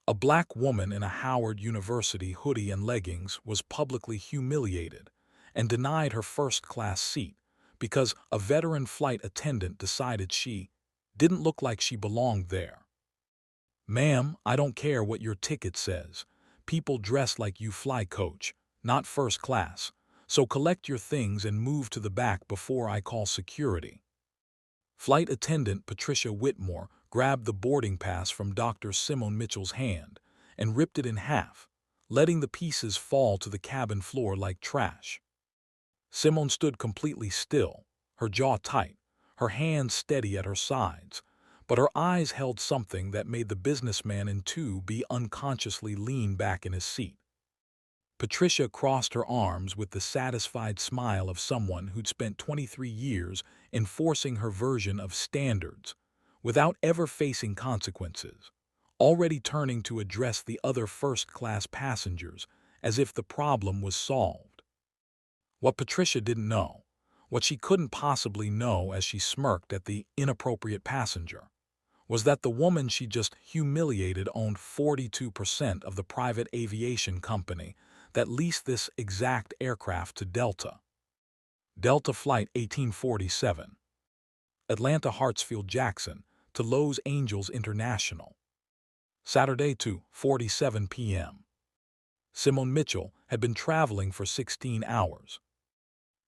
A black woman in a Howard University hoodie and leggings was publicly humiliated and denied her first-class seat because a veteran flight attendant decided she didn't look like she belonged there. "Ma'am, I don't care what your ticket says. People dress like you fly coach, not first class. So collect your things and move to the back before I call security." Flight attendant Patricia Whitmore grabbed the boarding pass from Dr. Simone Mitchell's hand and ripped it in half, letting the pieces fall to the cabin floor like trash. Simone stood completely still, her jaw tight, her hands steady at her sides, but her eyes held something that made the businessman in two be unconsciously lean back in his seat. Patricia crossed her arms with the satisfied smile of someone who'd spent 23 years enforcing her version of standards without ever facing consequences, already turning to address the other first-class passengers as if the problem was solved. What Patricia didn't know, what she couldn't possibly know as she smirked at the inappropriate passenger, was that the woman she just humiliated owned 42% of the private aviation company that leased this exact aircraft to Delta. Delta Flight 1847. Atlanta Hartsfield Jackson to Los Angeles International. Saturday 2:47 p.m. Simone Mitchell had been traveling for 16 hours.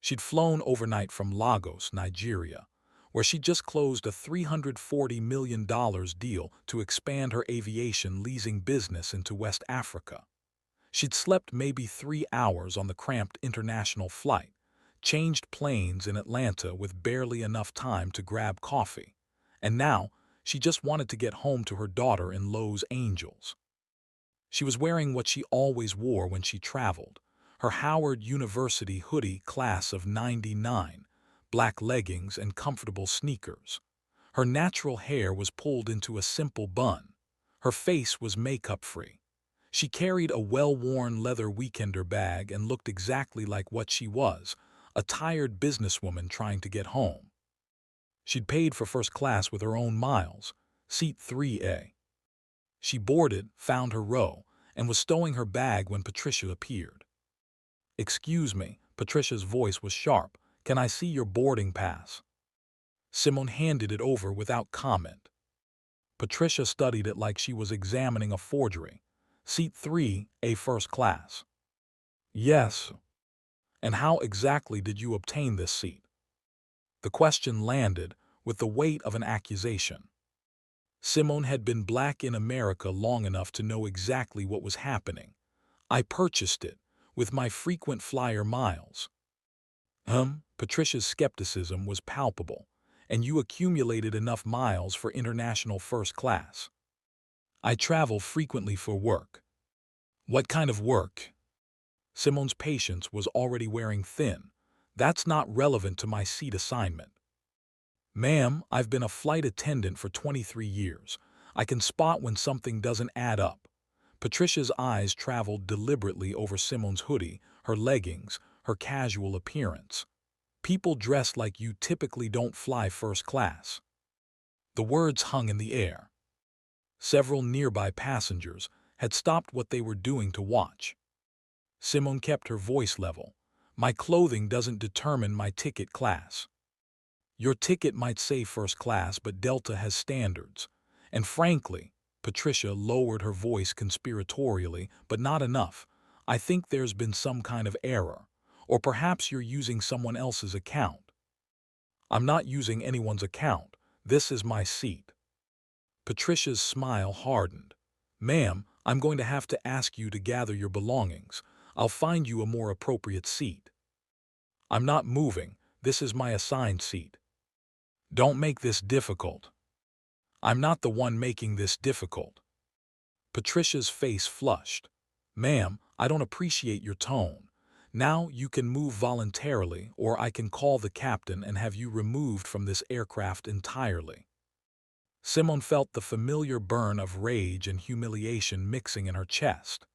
She'd flown overnight from Lagos, Nigeria, where she just closed a $340 million deal to expand her aviation leasing business into West Africa. She'd slept maybe 3 hours on the cramped international flight, changed planes in Atlanta with barely enough time to grab coffee, and now she just wanted to get home to her daughter in Los Angeles. She was wearing what she always wore when she traveled, her Howard University hoodie class of '99, black leggings and comfortable sneakers. Her natural hair was pulled into a simple bun. Her face was makeup-free. She carried a well-worn leather weekender bag and looked exactly like what she was, a tired businesswoman trying to get home. She'd paid for first class with her own miles, seat 3A. She boarded, found her row, and was stowing her bag when Patricia appeared. "Excuse me," Patricia's voice was sharp. "Can I see your boarding pass?" Simone handed it over without comment. Patricia studied it like she was examining a forgery. "Seat 3A first class." "Yes." "And how exactly did you obtain this seat?" The question landed with the weight of an accusation. Simone had been black in America long enough to know exactly what was happening. "I purchased it, with my frequent flyer miles." Patricia's skepticism was palpable. "And you accumulated enough miles for international first class?" "I travel frequently for work." "What kind of work?" Simone's patience was already wearing thin. "That's not relevant to my seat assignment." "Ma'am, I've been a flight attendant for 23 years. I can spot when something doesn't add up." Patricia's eyes traveled deliberately over Simone's hoodie, her leggings, her casual appearance. "People dressed like you typically don't fly first class." The words hung in the air. Several nearby passengers had stopped what they were doing to watch. Simone kept her voice level. "My clothing doesn't determine my ticket class." "Your ticket might say first class, but Delta has standards. And frankly," Patricia lowered her voice conspiratorially, "but not enough. I think there's been some kind of error. Or perhaps you're using someone else's account." "I'm not using anyone's account. This is my seat." Patricia's smile hardened. "Ma'am, I'm going to have to ask you to gather your belongings. I'll find you a more appropriate seat." "I'm not moving. This is my assigned seat." "Don't make this difficult." "I'm not the one making this difficult." Patricia's face flushed. "Ma'am, I don't appreciate your tone. Now you can move voluntarily, or I can call the captain and have you removed from this aircraft entirely." Simone felt the familiar burn of rage and humiliation mixing in her chest.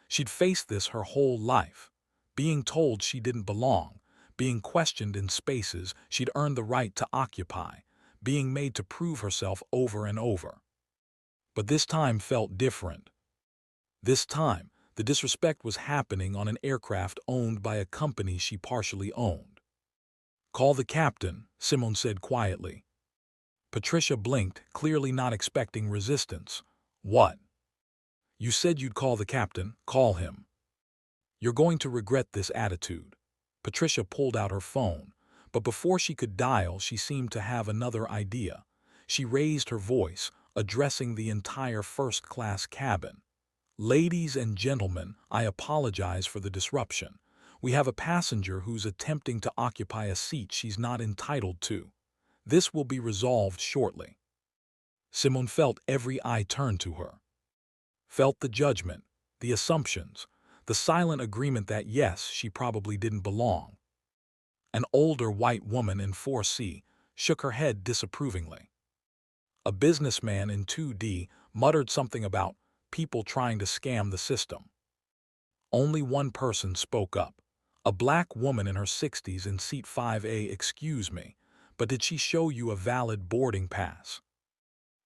She'd faced this her whole life. Being told she didn't belong, being questioned in spaces she'd earned the right to occupy, being made to prove herself over and over. But this time felt different. This time, the disrespect was happening on an aircraft owned by a company she partially owned. "Call the captain," Simone said quietly. Patricia blinked, clearly not expecting resistance. "What?" "You said you'd call the captain. Call him. You're going to regret this attitude." Patricia pulled out her phone, but before she could dial, she seemed to have another idea. She raised her voice, addressing the entire first-class cabin. "Ladies and gentlemen, I apologize for the disruption. We have a passenger who's attempting to occupy a seat she's not entitled to. This will be resolved shortly." Simone felt every eye turn to her. Felt the judgment, the assumptions, the silent agreement that yes, she probably didn't belong. An older white woman in 4C shook her head disapprovingly. A businessman in 2D muttered something about people trying to scam the system. Only one person spoke up. A black woman in her 60s in seat 5A. "Excuse me, but did she show you a valid boarding pass?"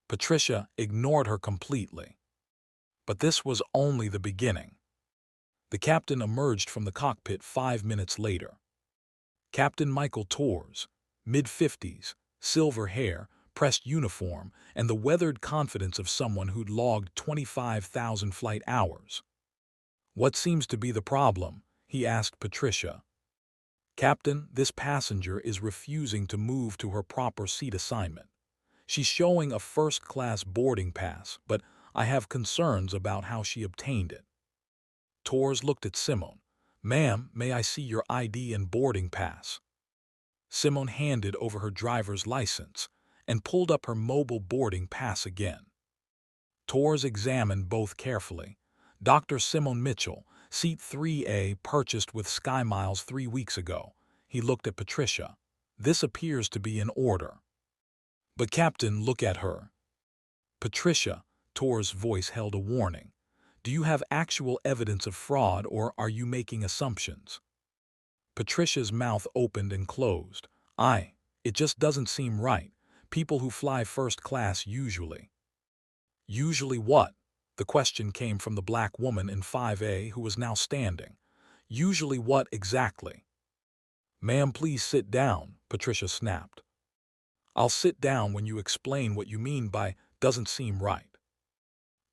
Patricia ignored her completely. But this was only the beginning. The captain emerged from the cockpit 5 minutes later. Captain Michael Torres, mid-50s, silver hair, pressed uniform, and the weathered confidence of someone who'd logged 25,000 flight hours. "What seems to be the problem?" he asked Patricia. "Captain, this passenger is refusing to move to her proper seat assignment. She's showing a first-class boarding pass, but I have concerns about how she obtained it." Torres looked at Simone. "Ma'am, may I see your ID and boarding pass?" Simone handed over her driver's license and pulled up her mobile boarding pass again. Torres examined both carefully. "Dr. Simone Mitchell, seat 3A, purchased with SkyMiles 3 weeks ago." He looked at Patricia. "This appears to be in order." "But Captain, look at her." "Patricia," Torres' voice held a warning. "Do you have actual evidence of fraud, or are you making assumptions?" Patricia's mouth opened and closed. It just doesn't seem right. People who fly first class usually." "Usually what?" The question came from the black woman in 5A who was now standing. "Usually what exactly?" "Ma'am, please sit down," Patricia snapped. "I'll sit down when you explain what you mean by doesn't seem right."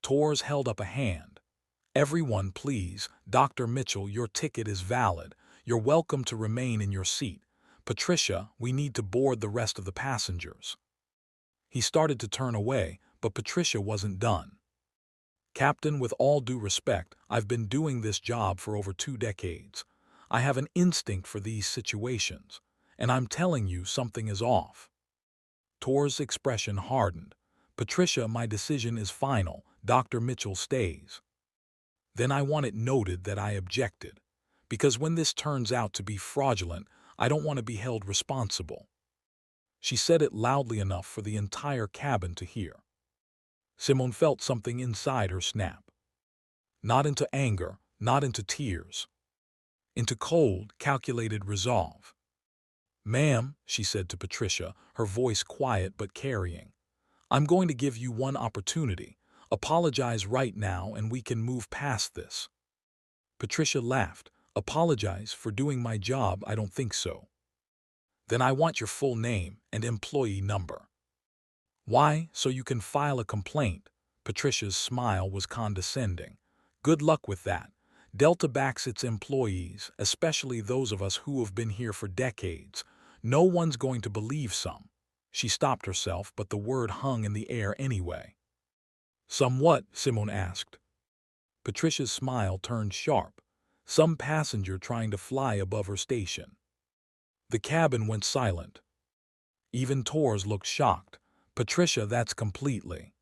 Torres held up a hand. "Everyone, please. Dr. Mitchell, your ticket is valid. You're welcome to remain in your seat. Patricia, we need to board the rest of the passengers." He started to turn away, but Patricia wasn't done. "Captain, with all due respect, I've been doing this job for over 2 decades. I have an instinct for these situations, and I'm telling you something is off." Torres' expression hardened. "Patricia, my decision is final. Dr. Mitchell stays." "Then I want it noted that I objected. Because when this turns out to be fraudulent, I don't want to be held responsible." She said it loudly enough for the entire cabin to hear. Simone felt something inside her snap. Not into anger, not into tears. Into cold, calculated resolve. "Ma'am," she said to Patricia, her voice quiet but carrying, "I'm going to give you one opportunity. Apologize right now and we can move past this." Patricia laughed. "Apologize for doing my job? I don't think so." "Then I want your full name and employee number." "Why? So you can file a complaint." Patricia's smile was condescending. "Good luck with that. Delta backs its employees, especially those of us who have been here for decades. No one's going to believe some." She stopped herself, but the word hung in the air anyway. "Some what?" Simone asked. Patricia's smile turned sharp. "Some passenger trying to fly above her station." The cabin went silent. Even Torres looked shocked. "Patricia, that's completely—"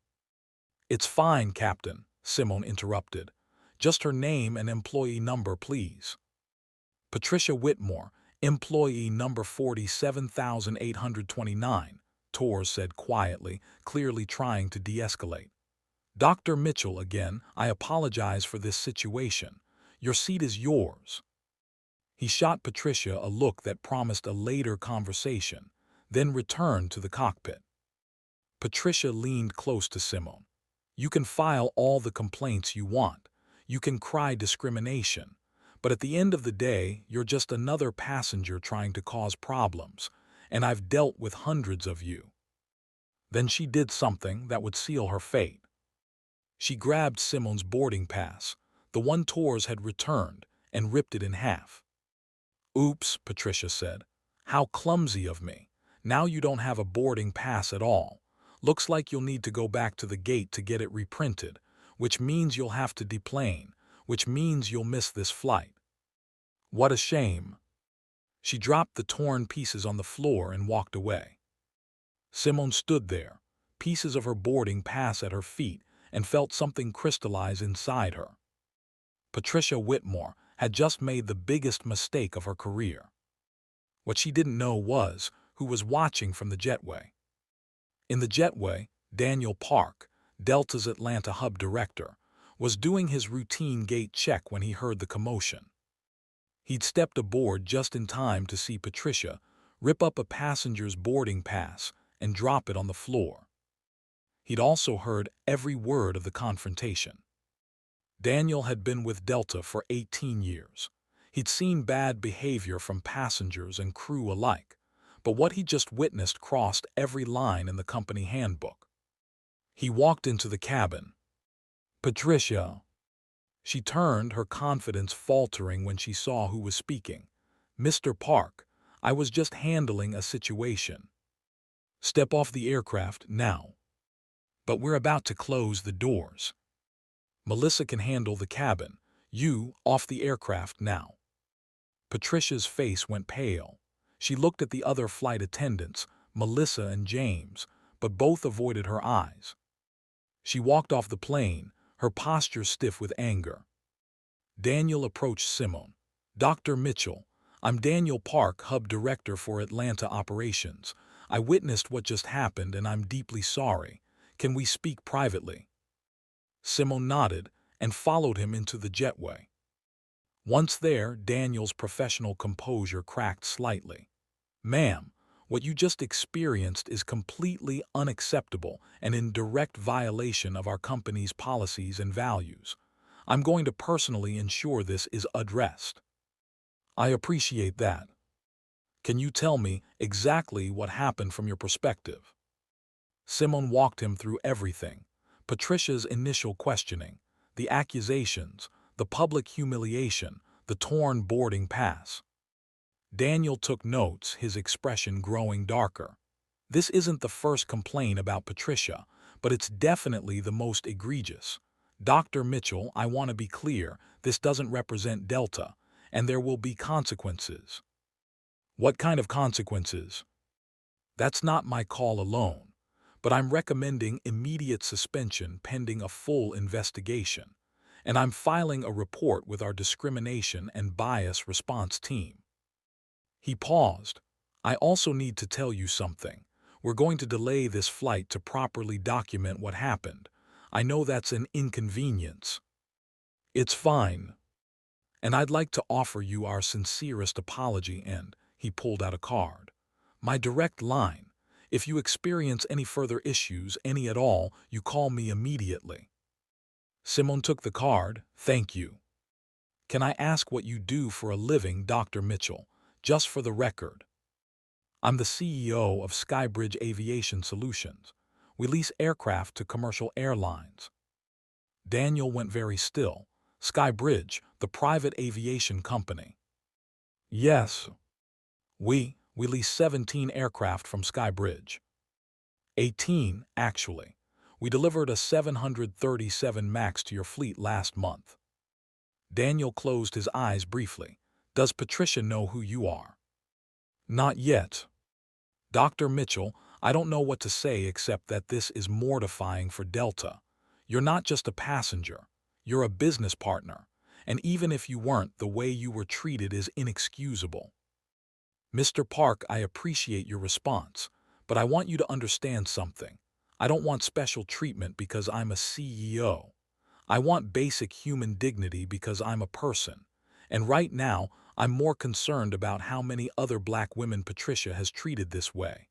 "It's fine, Captain," Simone interrupted. "Just her name and employee number, please." "Patricia Whitmore, employee number 47,829, Torres said quietly, clearly trying to de-escalate. "Dr. Mitchell, again, I apologize for this situation. Your seat is yours." He shot Patricia a look that promised a later conversation, then returned to the cockpit. Patricia leaned close to Simone. "You can file all the complaints you want. You can cry discrimination, but at the end of the day, you're just another passenger trying to cause problems, and I've dealt with hundreds of you." Then she did something that would seal her fate. She grabbed Simone's boarding pass, the one Torres had returned, and ripped it in half. "Oops," Patricia said. "How clumsy of me. Now you don't have a boarding pass at all. Looks like you'll need to go back to the gate to get it reprinted, which means you'll have to deplane, which means you'll miss this flight." "What a shame." She dropped the torn pieces on the floor and walked away. Simone stood there, pieces of her boarding pass at her feet, and felt something crystallize inside her. Patricia Whitmore had just made the biggest mistake of her career. What she didn't know was who was watching from the jetway. In the jetway, Daniel Park, Delta's Atlanta hub director, was doing his routine gate check when he heard the commotion. He'd stepped aboard just in time to see Patricia rip up a passenger's boarding pass and drop it on the floor. He'd also heard every word of the confrontation. Daniel had been with Delta for 18 years. He'd seen bad behavior from passengers and crew alike, but what he just witnessed crossed every line in the company handbook. He walked into the cabin. "Patricia." She turned, her confidence faltering when she saw who was speaking. "Mr. Park, I was just handling a situation. Step off the aircraft now. But we're about to close the doors. Melissa can handle the cabin. You, off the aircraft now." Patricia's face went pale. She looked at the other flight attendants, Melissa and James, but both avoided her eyes. She walked off the plane, her posture stiff with anger. Daniel approached Simone. "Dr. Mitchell, I'm Daniel Park, Hub Director for Atlanta Operations. I witnessed what just happened and I'm deeply sorry. Can we speak privately?" Simone nodded and followed him into the jetway. Once there, Daniel's professional composure cracked slightly. "Ma'am, what you just experienced is completely unacceptable and in direct violation of our company's policies and values. I'm going to personally ensure this is addressed." "I appreciate that. Can you tell me exactly what happened from your perspective?" Simone walked him through everything: Patricia's initial questioning, the accusations, the public humiliation, the torn boarding pass. Daniel took notes, his expression growing darker. "This isn't the first complaint about Patricia, but it's definitely the most egregious. Dr. Mitchell, I want to be clear, this doesn't represent Delta, and there will be consequences." "What kind of consequences?" "That's not my call alone, but I'm recommending immediate suspension pending a full investigation, and I'm filing a report with our discrimination and bias response team." He paused. "I also need to tell you something. We're going to delay this flight to properly document what happened. I know that's an inconvenience." "It's fine. And I'd like to offer you our sincerest apology and," he pulled out a card, "my direct line. If you experience any further issues, any at all, you call me immediately." Simone took the card. "Thank you. Can I ask what you do for a living, Dr. Mitchell, just for the record?" "I'm the CEO of Skybridge Aviation Solutions. We lease aircraft to commercial airlines." Daniel went very still. "Skybridge, the private aviation company." "Yes. We lease 17 aircraft from Skybridge. 18, actually. We delivered a 737 MAX to your fleet last month." Daniel closed his eyes briefly. "Does Patricia know who you are?" "Not yet. Dr. Mitchell, I don't know what to say except that this is mortifying for Delta. You're not just a passenger. You're a business partner. And even if you weren't, the way you were treated is inexcusable." "Mr. Park, I appreciate your response, but I want you to understand something. I don't want special treatment because I'm a CEO. I want basic human dignity because I'm a person. And right now, I'm more concerned about how many other black women Patricia has treated this way.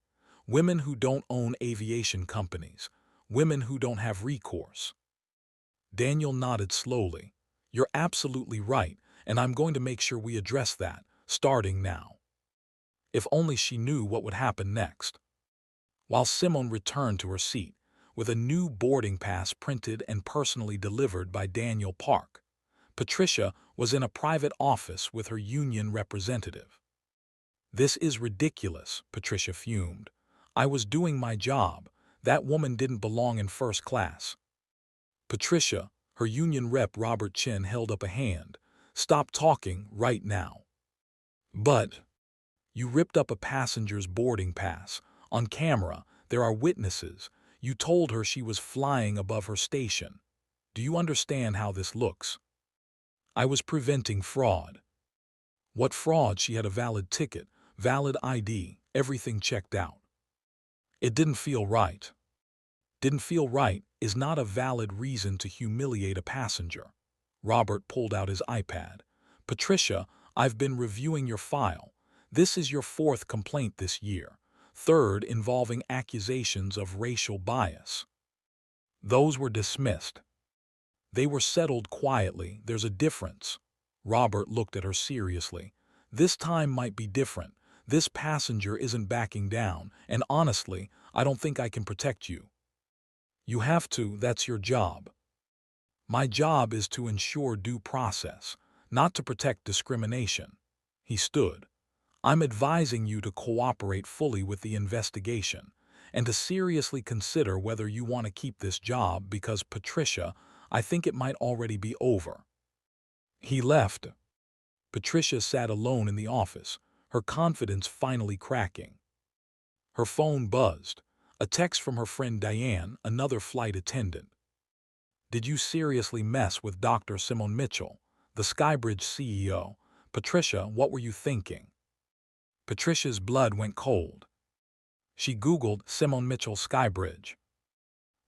Women who don't own aviation companies. Women who don't have recourse." Daniel nodded slowly. You're absolutely right, and I'm going to make sure we address that, starting now. If only she knew what would happen next. While Simone returned to her seat, with a new boarding pass printed and personally delivered by Daniel Park, Patricia was in a private office with her union representative. "This is ridiculous," Patricia fumed. "I was doing my job. That woman didn't belong in first class." "Patricia," her union rep Robert Chin held up a hand. "Stop talking right now." "But you ripped up a passenger's boarding pass. On camera, there are witnesses. You told her she was flying above her station. Do you understand how this looks?" "I was preventing fraud." "What fraud?" "She had a valid ticket, valid ID, everything checked out." "It didn't feel right." "Didn't feel right is not a valid reason to humiliate a passenger." Robert pulled out his iPad. "Patricia, I've been reviewing your file. This is your fourth complaint this year, third involving accusations of racial bias. Those were dismissed." "They were settled quietly. There's a difference." Robert looked at her seriously. "This time might be different. This passenger isn't backing down, and honestly, I don't think I can protect you." "You have to, that's your job." "My job is to ensure due process, not to protect discrimination." He stood. "I'm advising you to cooperate fully with the investigation, and to seriously consider whether you want to keep this job because, Patricia, I think it might already be over." He left. Patricia sat alone in the office, her confidence finally cracking. Her phone buzzed. A text from her friend Diane, another flight attendant. "Did you seriously mess with Dr. Simone Mitchell, the Skybridge CEO? Patricia, what were you thinking?" Patricia's blood went cold. She Googled Simone Mitchell Skybridge.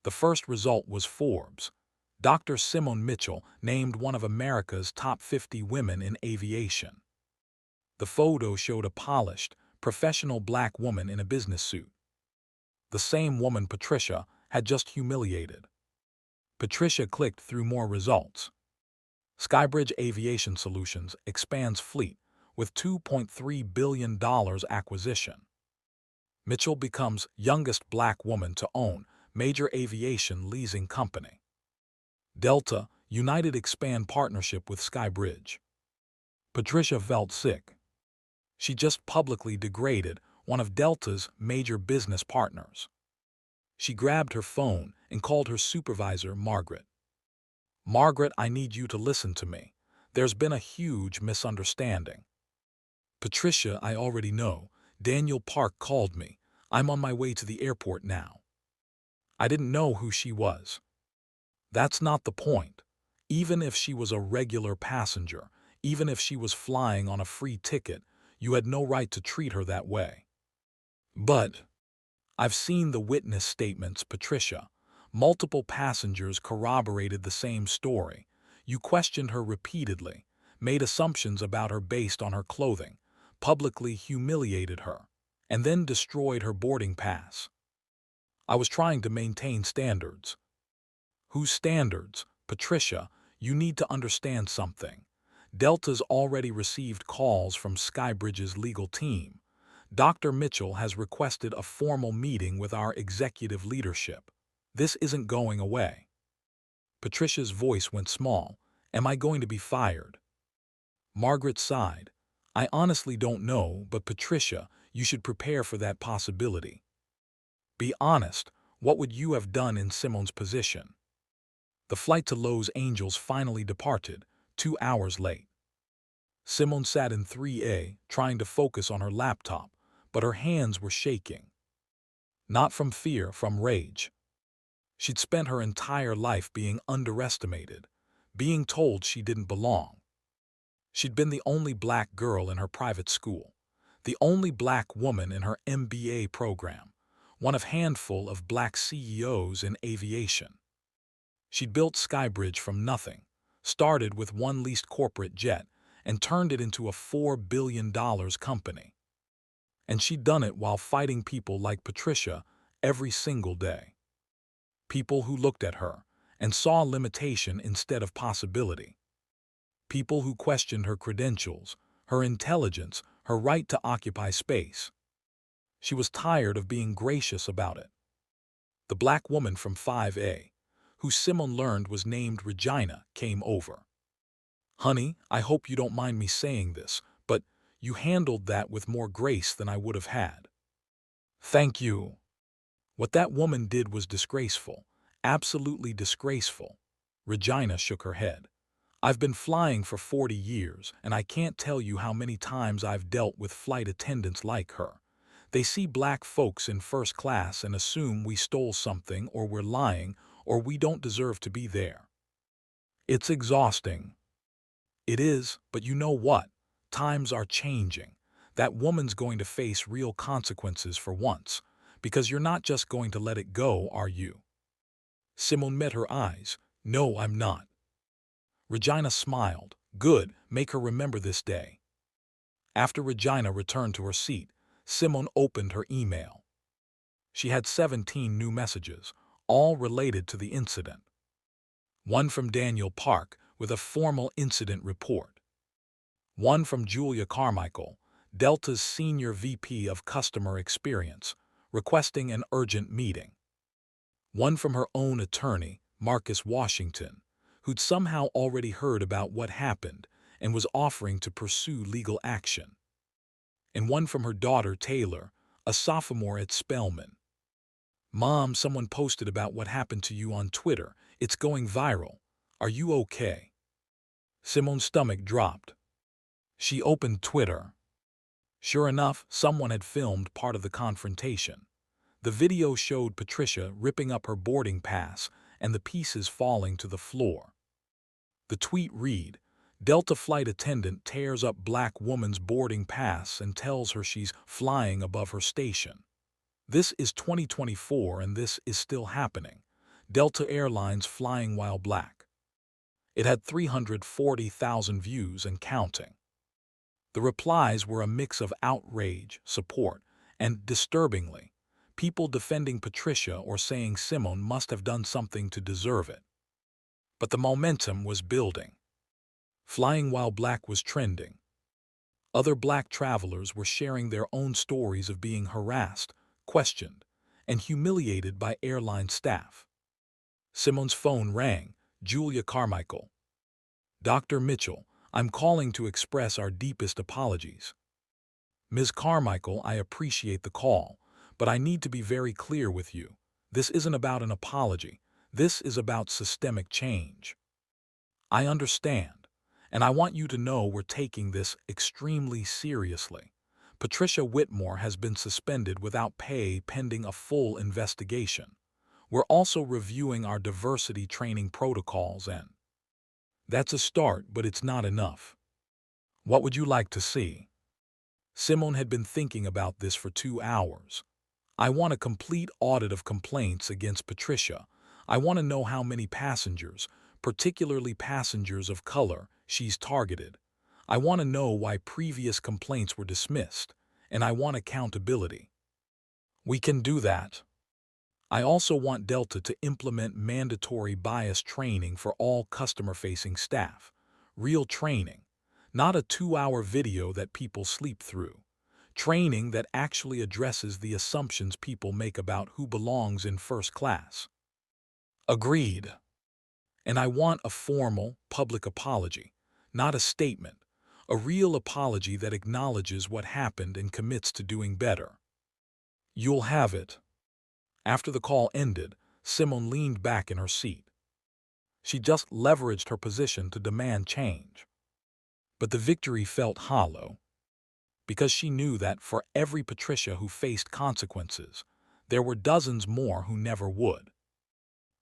The first result was Forbes. Dr. Simone Mitchell named one of America's top 50 women in aviation. The photo showed a polished, professional black woman in a business suit. The same woman Patricia had just humiliated. Patricia clicked through more results. Skybridge Aviation Solutions expands fleet with $2.3 billion acquisition. Mitchell becomes youngest black woman to own major aviation leasing company. Delta United expand partnership with Skybridge. Patricia felt sick. She just publicly degraded one of Delta's major business partners. She grabbed her phone and called her supervisor, Margaret. "Margaret, I need you to listen to me. There's been a huge misunderstanding." "Patricia, I already know. Daniel Park called me. I'm on my way to the airport now." "I didn't know who she was." "That's not the point. Even if she was a regular passenger, even if she was flying on a free ticket, you had no right to treat her that way." "But I've seen the witness statements, Patricia. Multiple passengers corroborated the same story. You questioned her repeatedly, made assumptions about her based on her clothing, publicly humiliated her, and then destroyed her boarding pass." "I was trying to maintain standards." "Whose standards? Patricia, you need to understand something. Delta's already received calls from Skybridge's legal team. Dr. Mitchell has requested a formal meeting with our executive leadership. This isn't going away." Patricia's voice went small. "Am I going to be fired?" Margaret sighed. "I honestly don't know, but Patricia, you should prepare for that possibility." "Be honest, what would you have done in Simone's position?" The flight to Los Angeles finally departed, 2 hours late. Simone sat in 3A, trying to focus on her laptop, but her hands were shaking. Not from fear, from rage. She'd spent her entire life being underestimated, being told she didn't belong. She'd been the only black girl in her private school, the only black woman in her MBA program, one of a handful of black CEOs in aviation. She'd built Skybridge from nothing, started with one leased corporate jet, and turned it into a $4 billion company. And she'd done it while fighting people like Patricia every single day. People who looked at her and saw limitation instead of possibility. People who questioned her credentials, her intelligence, her right to occupy space. She was tired of being gracious about it. The black woman from 5A, who Simone learned was named Regina, came over. "Honey, I hope you don't mind me saying this, but you handled that with more grace than I would have had." "Thank you." What that woman did was disgraceful, absolutely disgraceful. Regina shook her head. "I've been flying for 40 years, and I can't tell you how many times I've dealt with flight attendants like her. They see black folks in first class and assume we stole something or we're lying or we don't deserve to be there. It's exhausting." "It is, but you know what? Times are changing. That woman's going to face real consequences for once, because you're not just going to let it go, are you?" Simone met her eyes. "No, I'm not." Regina smiled. "Good, make her remember this day." After Regina returned to her seat, Simone opened her email. She had 17 new messages, all related to the incident. One from Daniel Park with a formal incident report. One from Julia Carmichael, Delta's senior VP of Customer Experience, requesting an urgent meeting. One from her own attorney, Marcus Washington, who'd somehow already heard about what happened and was offering to pursue legal action. And one from her daughter Taylor, a sophomore at Spelman. "Mom, someone posted about what happened to you on Twitter. It's going viral. Are you okay?" Simone's stomach dropped. She opened Twitter. Sure enough, someone had filmed part of the confrontation. The video showed Patricia ripping up her boarding pass and the pieces falling to the floor. The tweet read, "Delta flight attendant tears up black woman's boarding pass and tells her she's flying above her station. This is 2024 and this is still happening. Delta Airlines flying while black." It had 340,000 views and counting. The replies were a mix of outrage, support, and, disturbingly, people defending Patricia or saying Simone must have done something to deserve it. But the momentum was building. Flying while black was trending. Other black travelers were sharing their own stories of being harassed, questioned, and humiliated by airline staff. Simone's phone rang. Julia Carmichael. "Dr. Mitchell, I'm calling to express our deepest apologies." "Ms. Carmichael, I appreciate the call, but I need to be very clear with you. This isn't about an apology. This is about systemic change." "I understand, and I want you to know we're taking this extremely seriously. Patricia Whitmore has been suspended without pay pending a full investigation. We're also reviewing our diversity training protocols and—" "That's a start, but it's not enough. What would you like to see?" Simone had been thinking about this for 2 hours. "I want a complete audit of complaints against Patricia. I want to know how many passengers, particularly passengers of color, she's targeted. I want to know why previous complaints were dismissed, and I want accountability." "We can do that." "I also want Delta to implement mandatory bias training for all customer-facing staff. Real training, not a 2-hour video that people sleep through. Training that actually addresses the assumptions people make about who belongs in first class." "Agreed." "And I want a formal, public apology, not a statement. A real apology that acknowledges what happened and commits to doing better." "You'll have it." After the call ended, Simone leaned back in her seat. She just leveraged her position to demand change. But the victory felt hollow, because she knew that for every Patricia who faced consequences, there were dozens more who never would.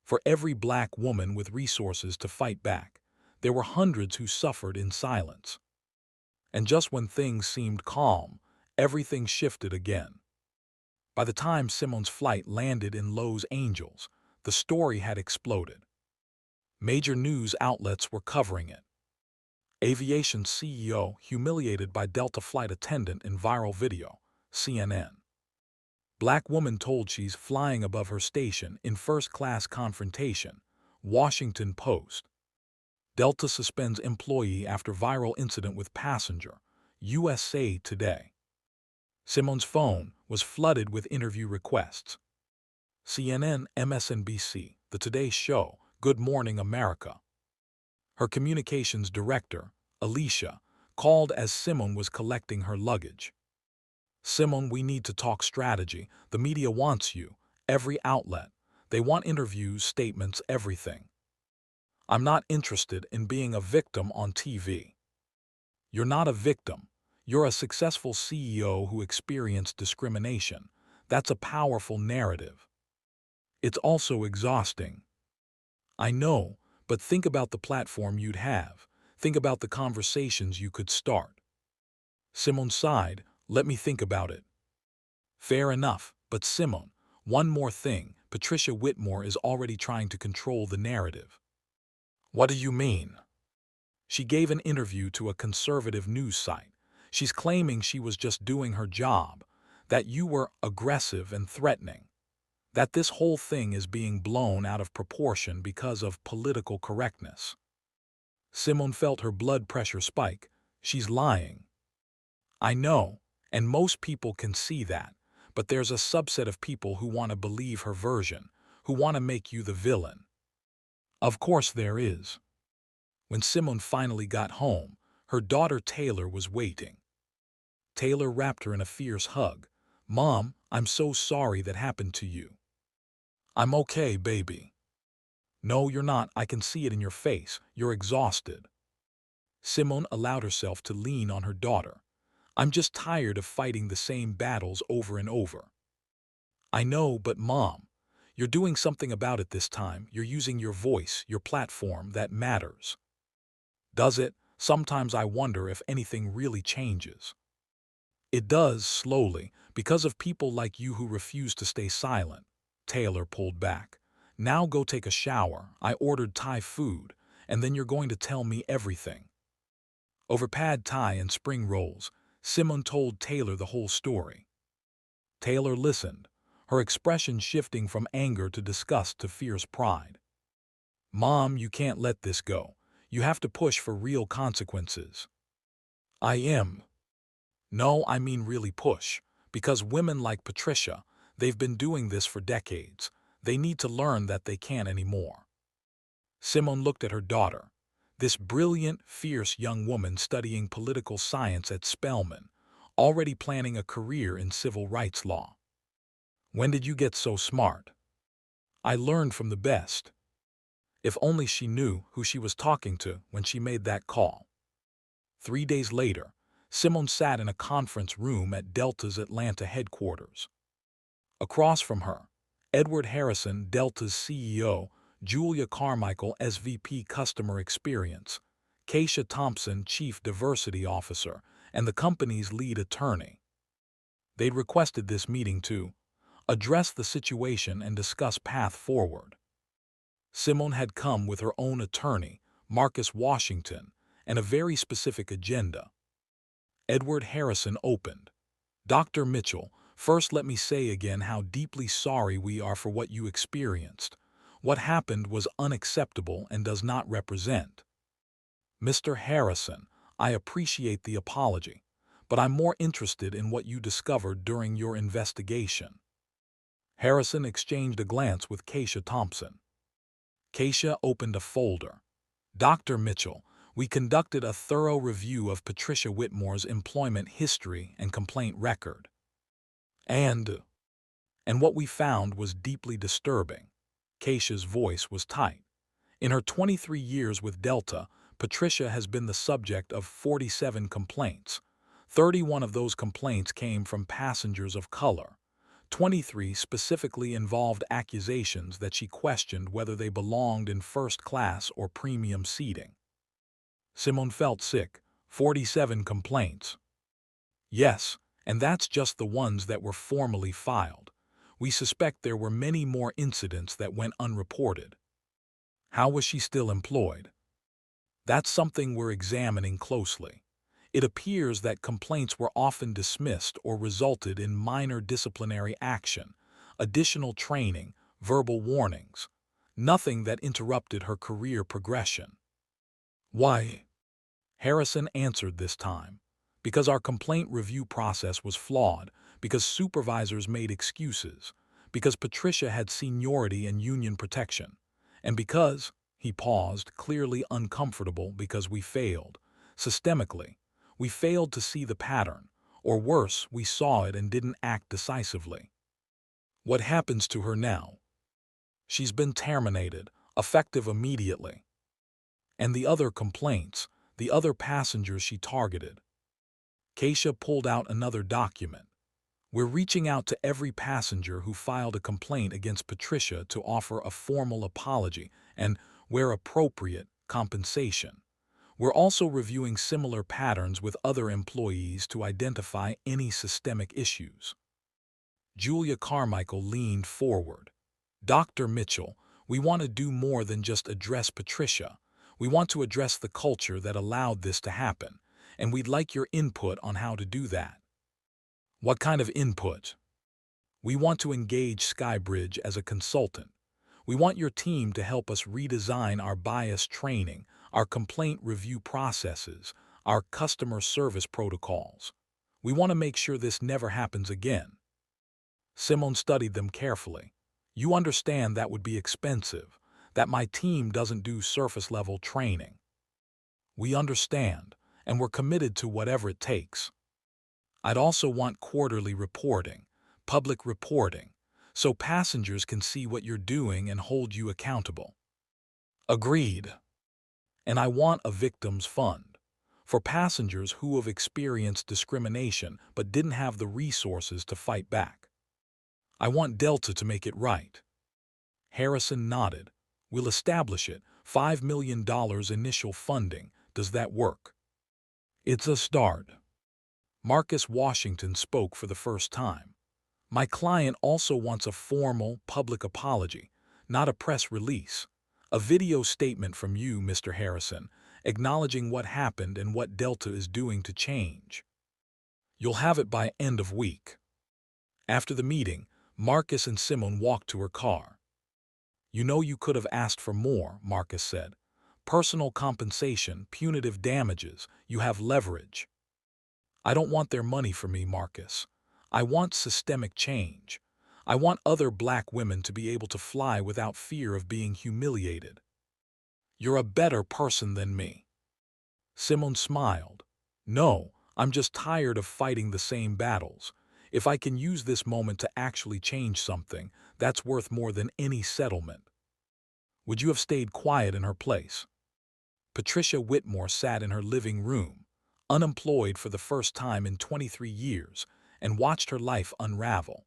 For every black woman with resources to fight back, there were hundreds who suffered in silence. And just when things seemed calm, everything shifted again. By the time Simone's flight landed in Los Angeles, the story had exploded. Major news outlets were covering it. Aviation CEO humiliated by Delta flight attendant in viral video, CNN. Black woman told she's flying above her station in first-class confrontation, Washington Post. Delta suspends employee after viral incident with passenger. USA Today. Simon's phone was flooded with interview requests. CNN, MSNBC, The Today Show, Good Morning America. Her communications director, Alicia, called as Simone was collecting her luggage. Simone, we need to talk strategy. The media wants you. Every outlet. They want interviews, statements, everything. I'm not interested in being a victim on TV. You're not a victim. You're a successful CEO who experienced discrimination. That's a powerful narrative. It's also exhausting. I know, but think about the platform you'd have. Think about the conversations you could start. Simone sighed, let me think about it. Fair enough, but Simone, one more thing, Patricia Whitmore is already trying to control the narrative. What do you mean? She gave an interview to a conservative news site. She's claiming she was just doing her job, that you were aggressive and threatening, that this whole thing is being blown out of proportion because of political correctness. Simone felt her blood pressure spike. She's lying. I know, and most people can see that, but there's a subset of people who want to believe her version, who want to make you the villain. Of course there is. When Simone finally got home, her daughter Taylor was waiting. Taylor wrapped her in a fierce hug. Mom, I'm so sorry that happened to you. I'm okay, baby. No, you're not. I can see it in your face. You're exhausted. Simone allowed herself to lean on her daughter. I'm just tired of fighting the same battles over and over. I know, but Mom, you're doing something about it this time. You're using your voice, your platform, that matters. Does it? Sometimes I wonder if anything really changes. It does, slowly, because of people like you who refuse to stay silent. Taylor pulled back. Now go take a shower. I ordered Thai food, and then you're going to tell me everything. Over pad Thai and spring rolls, Simone told Taylor the whole story. Taylor listened, her expression shifting from anger to disgust to fierce pride. Mom, you can't let this go. You have to push for real consequences. I am. No, I mean really push. Because women like Patricia, they've been doing this for decades. They need to learn that they can't anymore. Simone looked at her daughter. This brilliant, fierce young woman studying political science at Spelman, already planning a career in civil rights law. When did you get so smart? I learned from the best. If only she knew who she was talking to when she made that call. 3 days later, Simone sat in a conference room at Delta's Atlanta headquarters. Across from her, Edward Harrison, Delta's CEO, Julia Carmichael, SVP Customer Experience, Keisha Thompson, Chief Diversity Officer, and the company's lead attorney. They'd requested this meeting to address the situation and discuss path forward. Simone had come with her own attorney, Marcus Washington, and a very specific agenda. Edward Harrison opened. Dr. Mitchell, first let me say again how deeply sorry we are for what you experienced. What happened was unacceptable and does not represent. Mr. Harrison, I appreciate the apology, but I'm more interested in what you discovered during your investigation. Harrison exchanged a glance with Keisha Thompson. Keisha opened a folder. Dr. Mitchell, we conducted a thorough review of Patricia Whitmore's employment history and complaint record. And what we found was deeply disturbing. Keisha's voice was tight. In her 23 years with Delta, Patricia has been the subject of 47 complaints. 31 of those complaints came from passengers of color. 23 specifically involved accusations that she questioned whether they belonged in first class or premium seating. Simone felt sick. 47 complaints. Yes, and that's just the ones that were formally filed. We suspect there were many more incidents that went unreported. How was she still employed? That's something we're examining closely. It appears that complaints were often dismissed or resulted in minor disciplinary action, additional training, verbal warnings, nothing that interrupted her career progression. Why? Harrison answered this time. Because our complaint review process was flawed, because supervisors made excuses, because Patricia had seniority and union protection, and because, he paused, clearly uncomfortable because we failed. Systemically, we failed to see the pattern, or worse, we saw it and didn't act decisively. What happens to her now? She's been terminated, effective immediately. And the other complaints, the other passengers she targeted. Keisha pulled out another document. We're reaching out to every passenger who filed a complaint against Patricia to offer a formal apology and, where appropriate, compensation. We're also reviewing similar patterns with other employees to identify any systemic issues. Julia Carmichael leaned forward. Dr. Mitchell, we want to do more than just address Patricia. We want to address the culture that allowed this to happen, and we'd like your input on how to do that. What kind of input? We want to engage Skybridge as a consultant. We want your team to help us redesign our bias training, our complaint review processes, our customer service protocols. We want to make sure this never happens again. Simone studied them carefully. You understand that would be expensive, that my team doesn't do surface-level training. We understand, and we're committed to whatever it takes. I'd also want quarterly reporting, public reporting, so passengers can see what you're doing and hold you accountable. Agreed. And I want a victims fund for passengers who have experienced discrimination but didn't have the resources to fight back. I want Delta to make it right. Harrison nodded. We'll establish it. $5 million initial funding. Does that work? It's a start. Marcus Washington spoke for the first time. My client also wants a formal, public apology, not a press release. A video statement from you, Mr. Harrison, acknowledging what happened and what Delta is doing to change. You'll have it by end of week. After the meeting, Marcus and Simone walked to her car. You know you could have asked for more, Marcus said. Personal compensation, punitive damages, you have leverage. I don't want their money for me, Marcus. I want systemic change. I want other black women to be able to fly without fear of being humiliated. You're a better person than me. Simone smiled. No, I'm just tired of fighting the same battles. If I can use this moment to actually change something, that's worth more than any settlement. Would you have stayed quiet in her place? Patricia Whitmore sat in her living room, unemployed for the first time in 23 years, and watched her life unravel.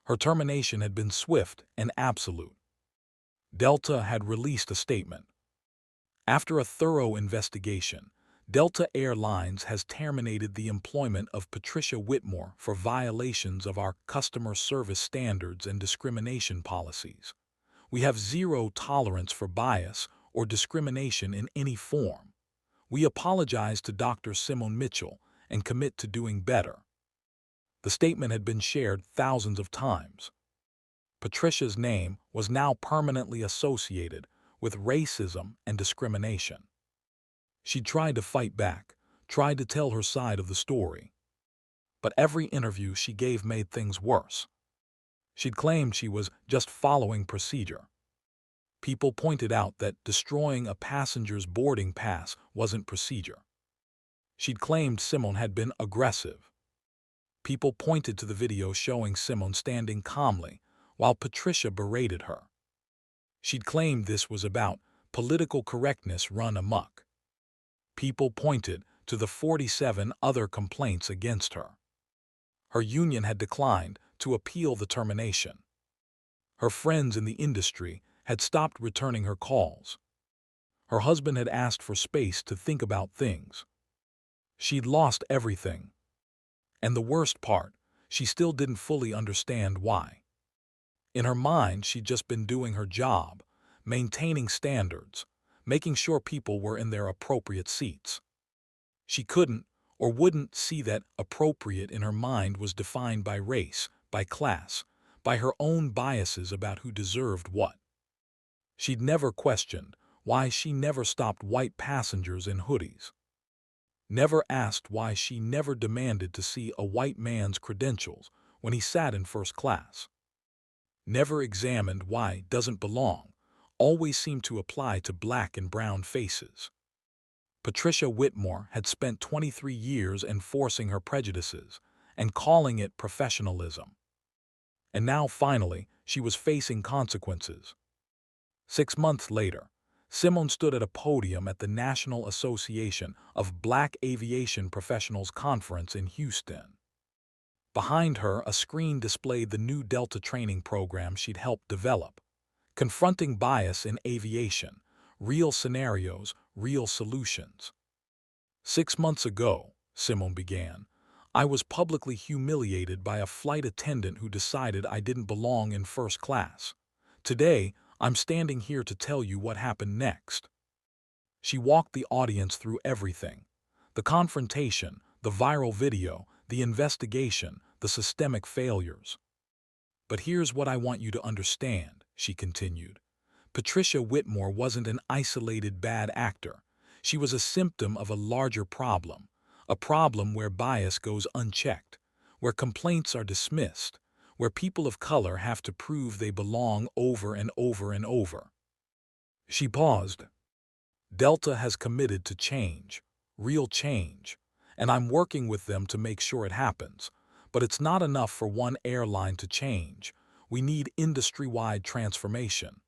Her termination had been swift and absolute. Delta had released a statement. After a thorough investigation, Delta Airlines has terminated the employment of Patricia Whitmore for violations of our customer service standards and discrimination policies. We have zero tolerance for bias or discrimination in any form. We apologize to Dr. Simone Mitchell and commit to doing better. The statement had been shared thousands of times. Patricia's name was now permanently associated with racism and discrimination. She tried to fight back, tried to tell her side of the story. But every interview she gave made things worse. She'd claimed she was just following procedure. People pointed out that destroying a passenger's boarding pass wasn't procedure. She'd claimed Simone had been aggressive. People pointed to the video showing Simone standing calmly while Patricia berated her. She'd claimed this was about political correctness run amok. People pointed to the 47 other complaints against her. Her union had declined to appeal the termination. Her friends in the industry had stopped returning her calls. Her husband had asked for space to think about things. She'd lost everything. And the worst part, she still didn't fully understand why. In her mind, she'd just been doing her job, maintaining standards, making sure people were in their appropriate seats. She couldn't or wouldn't see that appropriate in her mind was defined by race, by class, by her own biases about who deserved what. She'd never questioned why she never stopped white passengers in hoodies, never asked why she never demanded to see a white man's credentials when he sat in first class, never examined why "doesn't belong" always seemed to apply to black and brown faces. Patricia Whitmore had spent 23 years enforcing her prejudices and calling it professionalism. And now, finally, she was facing consequences. 6 months later, Simone stood at a podium at the National Association of Black Aviation Professionals Conference in Houston. Behind her, a screen displayed the new Delta training program she'd helped develop, Confronting Bias in Aviation, Real Scenarios, Real Solutions. 6 months ago, Simone began, I was publicly humiliated by a flight attendant who decided I didn't belong in first class. Today, I'm standing here to tell you what happened next. She walked the audience through everything: the confrontation, the viral video, the investigation, the systemic failures. But here's what I want you to understand, she continued. Patricia Whitmore wasn't an isolated bad actor. She was a symptom of a larger problem, a problem where bias goes unchecked, where complaints are dismissed, where people of color have to prove they belong over and over and over. She paused. Delta has committed to change, real change, and I'm working with them to make sure it happens. But it's not enough for one airline to change. We need industry-wide transformation.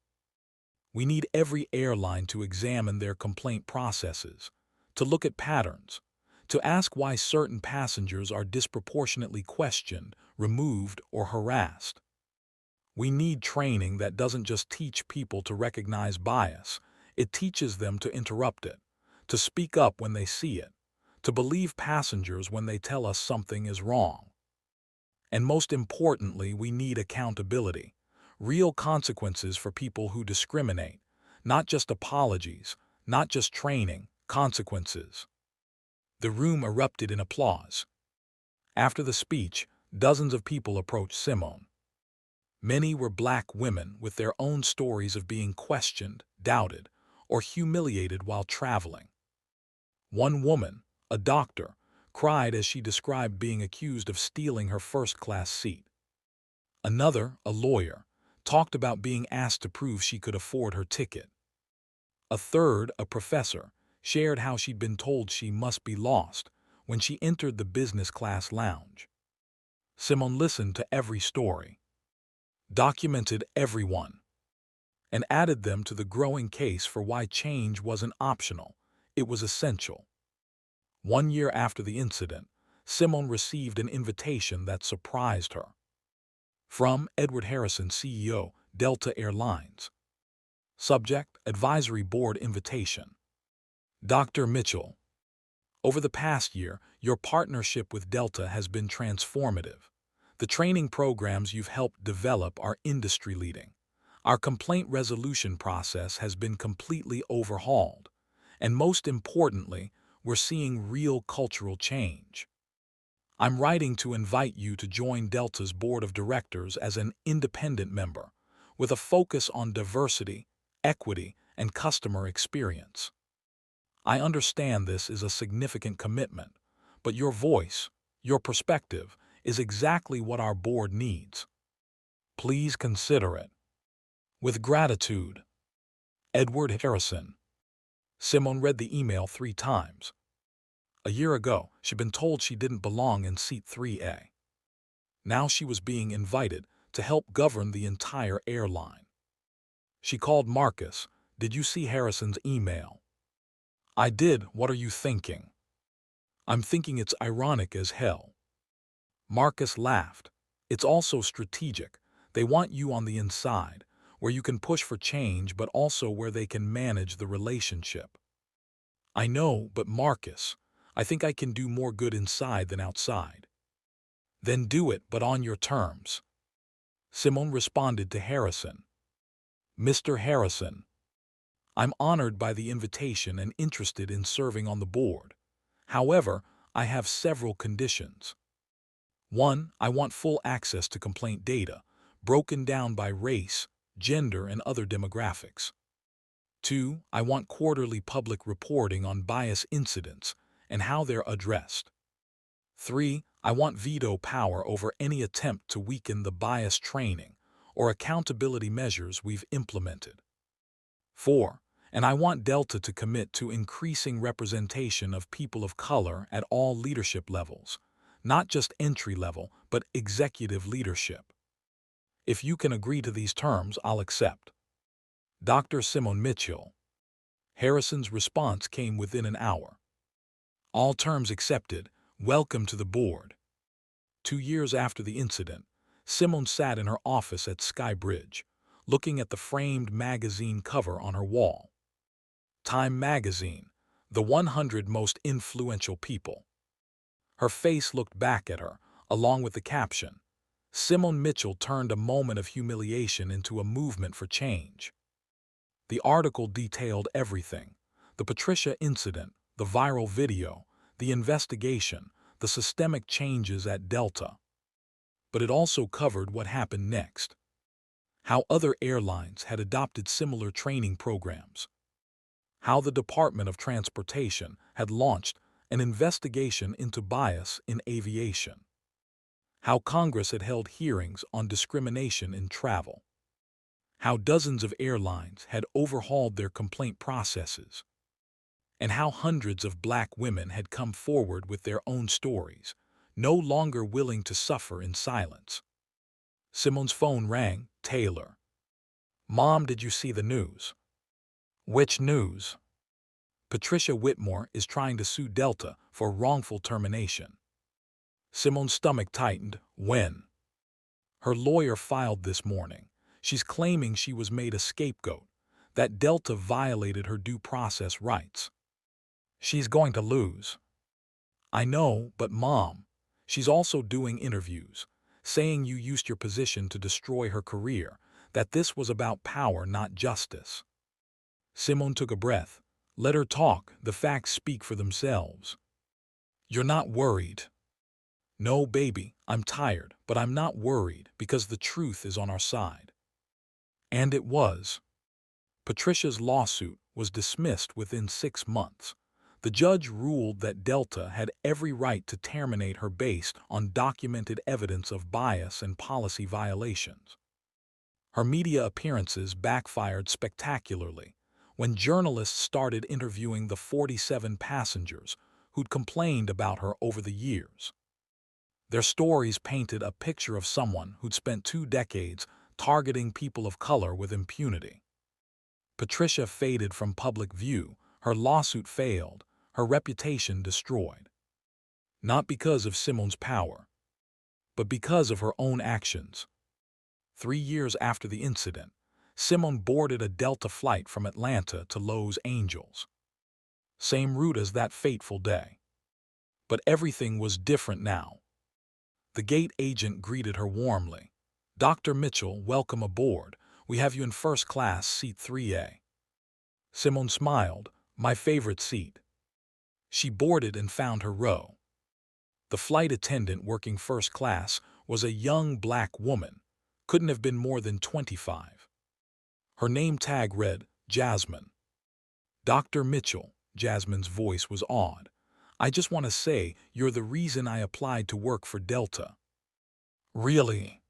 We need every airline to examine their complaint processes, to look at patterns, to ask why certain passengers are disproportionately questioned, removed, or harassed. We need training that doesn't just teach people to recognize bias, it teaches them to interrupt it, to speak up when they see it, to believe passengers when they tell us something is wrong. And most importantly, we need accountability, real consequences for people who discriminate, not just apologies, not just training, consequences. The room erupted in applause. After the speech, dozens of people approached Simone. Many were black women with their own stories of being questioned, doubted, or humiliated while traveling. One woman, a doctor, cried as she described being accused of stealing her first-class seat. Another, a lawyer, talked about being asked to prove she could afford her ticket. A third, a professor, shared how she'd been told she must be lost when she entered the business class lounge. Simone listened to every story, documented every one, and added them to the growing case for why change wasn't optional, it was essential. 1 year after the incident, Simone received an invitation that surprised her. From Edward Harrison, CEO, Delta Airlines. Subject: Advisory Board Invitation. Dr. Mitchell, over the past year, your partnership with Delta has been transformative. The training programs you've helped develop are industry-leading. Our complaint resolution process has been completely overhauled. And most importantly, we're seeing real cultural change. I'm writing to invite you to join Delta's board of directors as an independent member, with a focus on diversity, equity, and customer experience. I understand this is a significant commitment, but your voice, your perspective, is exactly what our board needs. Please consider it. With gratitude, Edward Harrison. Simone read the email 3 times. A year ago, she'd been told she didn't belong in seat 3A. Now she was being invited to help govern the entire airline. She called Marcus. Did you see Harrison's email? I did. What are you thinking? I'm thinking it's ironic as hell. Marcus laughed. It's also strategic. They want you on the inside, where you can push for change but also where they can manage the relationship. I know, but Marcus, I think I can do more good inside than outside. Then do it, but on your terms. Simone responded to Harrison. Mr. Harrison, I'm honored by the invitation and interested in serving on the board. However, I have several conditions. 1. I want full access to complaint data, broken down by race, gender, and other demographics. 2. I want quarterly public reporting on bias incidents and how they're addressed. 3. I want veto power over any attempt to weaken the bias training or accountability measures we've implemented. 4. And I want Delta to commit to increasing representation of people of color at all leadership levels, not just entry level, but executive leadership. If you can agree to these terms, I'll accept. Dr. Simone Mitchell. Harrison's response came within an hour. All terms accepted. Welcome to the board. 2 years after the incident, Simone sat in her office at Sky Bridge, looking at the framed magazine cover on her wall. Time magazine, the 100 most influential people. Her face looked back at her, along with the caption, Simone Mitchell turned a moment of humiliation into a movement for change. The article detailed everything: the Patricia incident, the viral video, the investigation, the systemic changes at Delta. But it also covered what happened next. How other airlines had adopted similar training programs. How the Department of Transportation had launched an investigation into bias in aviation. How Congress had held hearings on discrimination in travel. How dozens of airlines had overhauled their complaint processes. And how hundreds of black women had come forward with their own stories, no longer willing to suffer in silence. Simone's phone rang. Taylor. Mom, did you see the news? Which news? Patricia Whitmore is trying to sue Delta for wrongful termination. Simone's stomach tightened. When? Her lawyer filed this morning. She's claiming she was made a scapegoat, that Delta violated her due process rights. She's going to lose. I know, but Mom, she's also doing interviews, saying you used your position to destroy her career, that this was about power, not justice. Simone took a breath. Let her talk, the facts speak for themselves. You're not worried. No, baby, I'm tired, but I'm not worried because the truth is on our side. And it was. Patricia's lawsuit was dismissed within 6 months. The judge ruled that Delta had every right to terminate her based on documented evidence of bias and policy violations. Her media appearances backfired spectacularly when journalists started interviewing the 47 passengers who'd complained about her over the years. Their stories painted a picture of someone who'd spent 2 decades targeting people of color with impunity. Patricia faded from public view, her lawsuit failed, her reputation destroyed. Not because of Simone's power, but because of her own actions. 3 years after the incident, Simone boarded a Delta flight from Atlanta to Los Angeles. Same route as that fateful day. But everything was different now. The gate agent greeted her warmly. Dr. Mitchell, welcome aboard. We have you in first class, seat 3A. Simone smiled. My favorite seat. She boarded and found her row. The flight attendant working first class was a young black woman, couldn't have been more than 25. Her name tag read, Jasmine. Dr. Mitchell, Jasmine's voice was awed. I just want to say you're the reason I applied to work for Delta. Really?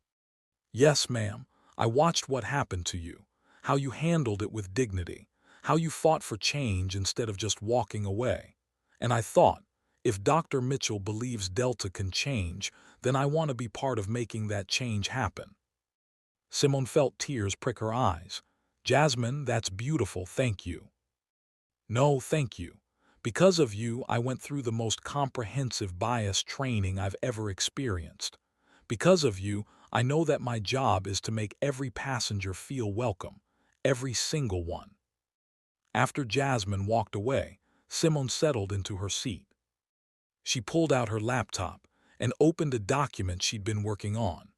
Yes, ma'am. I watched what happened to you, how you handled it with dignity, how you fought for change instead of just walking away. And I thought, if Dr. Mitchell believes Delta can change, then I want to be part of making that change happen. Simone felt tears prick her eyes. Jasmine, that's beautiful, thank you. No, thank you. Because of you, I went through the most comprehensive bias training I've ever experienced. Because of you, I know that my job is to make every passenger feel welcome, every single one. After Jasmine walked away, Simone settled into her seat. She pulled out her laptop and opened a document she'd been working on.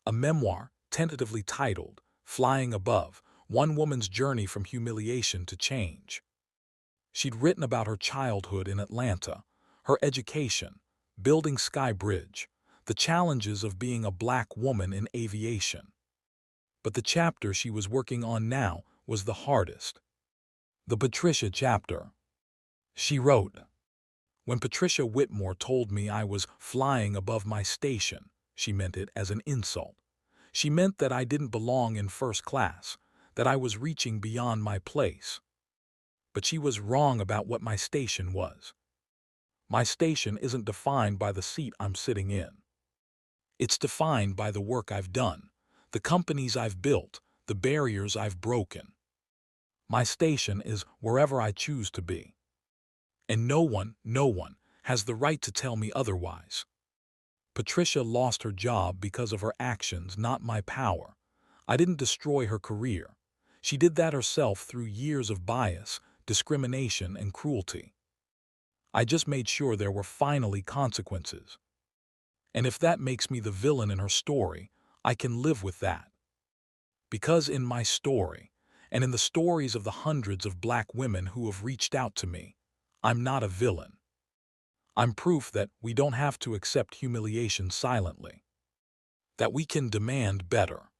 A memoir, tentatively titled, Flying Above, One Woman's Journey from Humiliation to Change. She'd written about her childhood in Atlanta, her education, building Sky Bridge, the challenges of being a black woman in aviation. But the chapter she was working on now was the hardest. The Patricia chapter. She wrote, "When Patricia Whitmore told me I was flying above my station, she meant it as an insult. She meant that I didn't belong in first class, that I was reaching beyond my place. But she was wrong about what my station was. My station isn't defined by the seat I'm sitting in. It's defined by the work I've done, the companies I've built, the barriers I've broken. My station is wherever I choose to be. And no one, has the right to tell me otherwise. Patricia lost her job because of her actions, not my power. I didn't destroy her career. She did that herself through years of bias, discrimination, and cruelty. I just made sure there were finally consequences. And if that makes me the villain in her story, I can live with that. Because in my story, and in the stories of the hundreds of black women who have reached out to me, I'm not a villain. I'm proof that we don't have to accept humiliation silently, that we can demand better,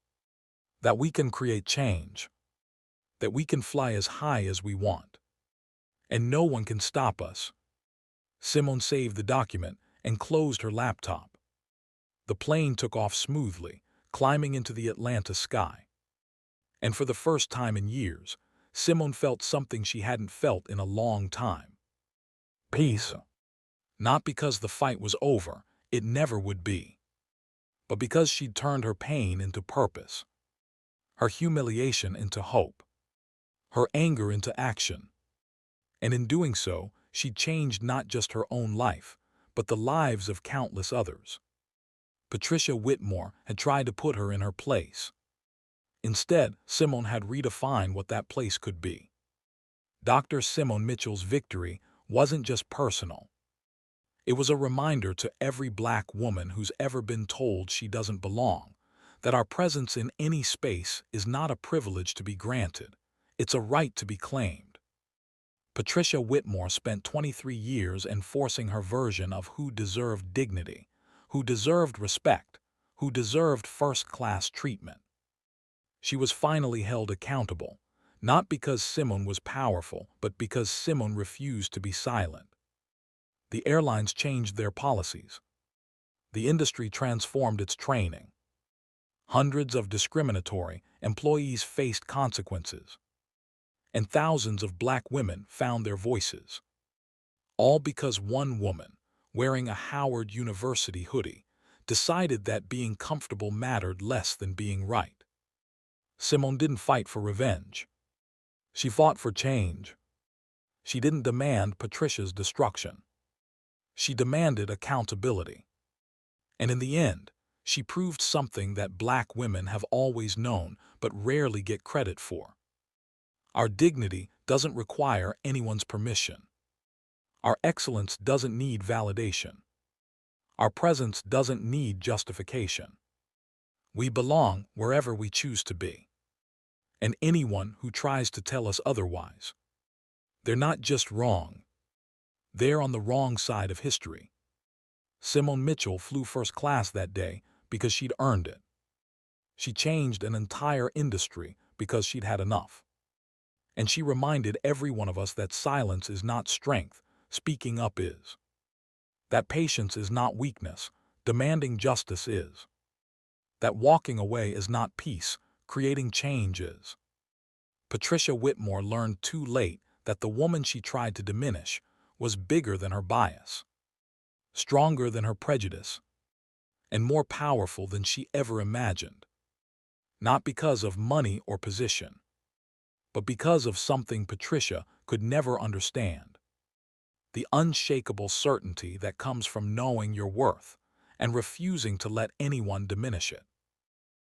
that we can create change, that we can fly as high as we want, and no one can stop us." Simone saved the document and closed her laptop. The plane took off smoothly, climbing into the Atlanta sky. And for the first time in years, Simone felt something she hadn't felt in a long time. Peace. Not because the fight was over, it never would be, but because she'd turned her pain into purpose, her humiliation into hope, her anger into action. And in doing so, she'd changed not just her own life, but the lives of countless others. Patricia Whitmore had tried to put her in her place. Instead, Simone had redefined what that place could be. Dr. Simone Mitchell's victory wasn't just personal. It was a reminder to every black woman who's ever been told she doesn't belong, that our presence in any space is not a privilege to be granted, it's a right to be claimed. Patricia Whitmore spent 23 years enforcing her version of who deserved dignity, who deserved respect, who deserved first-class treatment. She was finally held accountable, not because Simone was powerful, but because Simone refused to be silent. The airlines changed their policies. The industry transformed its training. Hundreds of discriminatory employees faced consequences. And thousands of black women found their voices. All because one woman, wearing a Howard University hoodie, decided that being comfortable mattered less than being right. Simone didn't fight for revenge. She fought for change. She didn't demand Patricia's destruction. She demanded accountability. And in the end, she proved something that black women have always known but rarely get credit for. Our dignity doesn't require anyone's permission. Our excellence doesn't need validation. Our presence doesn't need justification. We belong wherever we choose to be. And anyone who tries to tell us otherwise, they're not just wrong. They're on the wrong side of history. Simone Mitchell flew first class that day because she'd earned it. She changed an entire industry because she'd had enough. And she reminded every one of us that silence is not strength, speaking up is. That patience is not weakness, demanding justice is. That walking away is not peace, creating change is. Patricia Whitmore learned too late that the woman she tried to diminish was bigger than her bias, stronger than her prejudice, and more powerful than she ever imagined. Not because of money or position, but because of something Patricia could never understand. The unshakable certainty that comes from knowing your worth and refusing to let anyone diminish it.